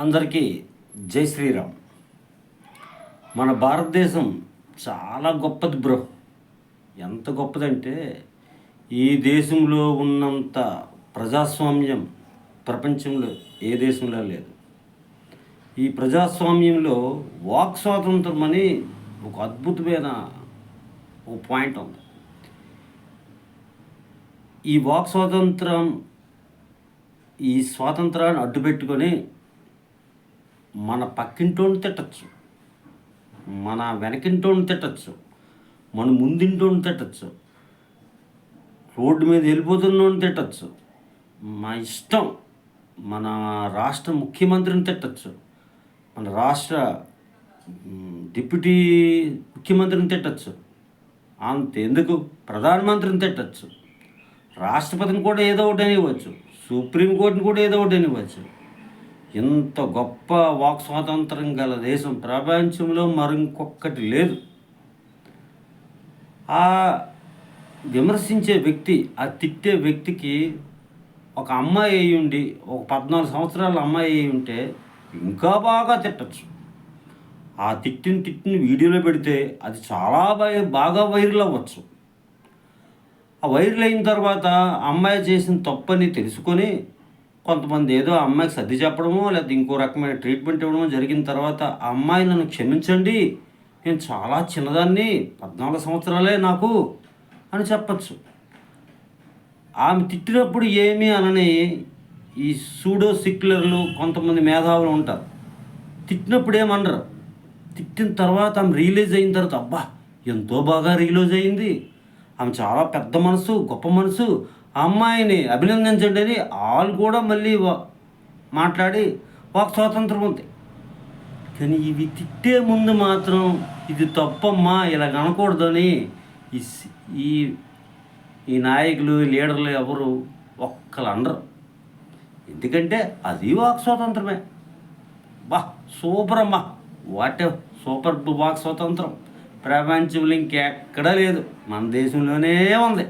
అందరికీ జై శ్రీరామ్. మన భారతదేశం చాలా గొప్పది బ్రో. ఎంత గొప్పదంటే ఈ దేశంలో ఉన్నంత ప్రజాస్వామ్యం ప్రపంచంలో ఏ దేశంలో లేదు. ఈ ప్రజాస్వామ్యంలో వాక్ స్వాతంత్రం అని ఒక అద్భుతమైన ఒక పాయింట్ ఉంది. ఈ వాక్ స్వాతంత్రం, ఈ స్వాతంత్రాన్ని అడ్డుపెట్టుకొని మన పక్కింటోని తిట్టచ్చు, మన వెనకింటోని తిట్టచ్చు, మన ముందింటోని తిట్టచ్చు, రోడ్డు మీద వెళ్ళిపోతున్నోని తిట్టచ్చు, మా ఇష్టం. మన రాష్ట్ర ముఖ్యమంత్రిని తిట్టచ్చు, మన రాష్ట్ర డిప్యూటీ ముఖ్యమంత్రిని తిట్టచ్చు, అంతెందుకు ప్రధానమంత్రిని తిట్టచ్చు, రాష్ట్రపతిని కూడా ఏదో ఒకటి అనివ్వచ్చు, సుప్రీంకోర్టుని కూడా ఏదో ఒకటి అనివ్వచ్చు. ఇంత గొప్ప వాక్ స్వాతంత్రం గల దేశం ప్రపంచంలో మరింకొక్కటి లేదు. ఆ విమర్శించే వ్యక్తి, ఆ తిట్టే వ్యక్తికి ఒక అమ్మాయి అయి ఉండి, ఒక 14 సంవత్సరాల అమ్మాయి అయి ఉంటే ఇంకా బాగా తిట్టచ్చు. ఆ తిట్టిన వీడియోలో పెడితే అది చాలా బాగా వైరల్ అవ్వచ్చు. ఆ వైరల్ అయిన తర్వాత అమ్మాయి చేసిన తప్పని తెలుసుకొని కొంతమంది ఏదో ఆ అమ్మాయికి సర్ది చెప్పడమో లేదా ఇంకో రకమైన ట్రీట్మెంట్ ఇవ్వడమో జరిగిన తర్వాత ఆ అమ్మాయి నన్ను క్షమించండి, నేను చాలా చిన్నదాన్ని, 14 సంవత్సరాలే నాకు అని చెప్పచ్చు. ఆమె తిట్టినప్పుడు ఏమీ అనని ఈ సూడో సెక్యులర్లు కొంతమంది మేధావులు ఉంటారు. తిట్టినప్పుడు ఏమనరు. తిట్టిన తర్వాత ఆమె రియలైజ్ అయిన తర్వాత అబ్బా ఎంతో బాగా రియలైజ్ అయింది, ఆమె చాలా పెద్ద మనసు, గొప్ప మనసు, ఆ అమ్మాయిని అభినందించండి అని వాళ్ళు కూడా మళ్ళీ మాట్లాడి వాక్ స్వాతంత్రం ఉంది. కానీ ఇవి తిట్టే ముందు మాత్రం ఇది తప్పమ్మా, ఇలా అనకూడదని ఈ ఈ నాయకులు, లీడర్లు ఎవరు ఒక్కరు అనరు. ఎందుకంటే అది వాక్ స్వాతంత్రమే. సూపర్ అమ్మా, వాట్ సూపర్ వాక్ స్వాతంత్రం ప్రపంచంలో ఇంకెక్కడా లేదు, మన దేశంలోనే ఉంది.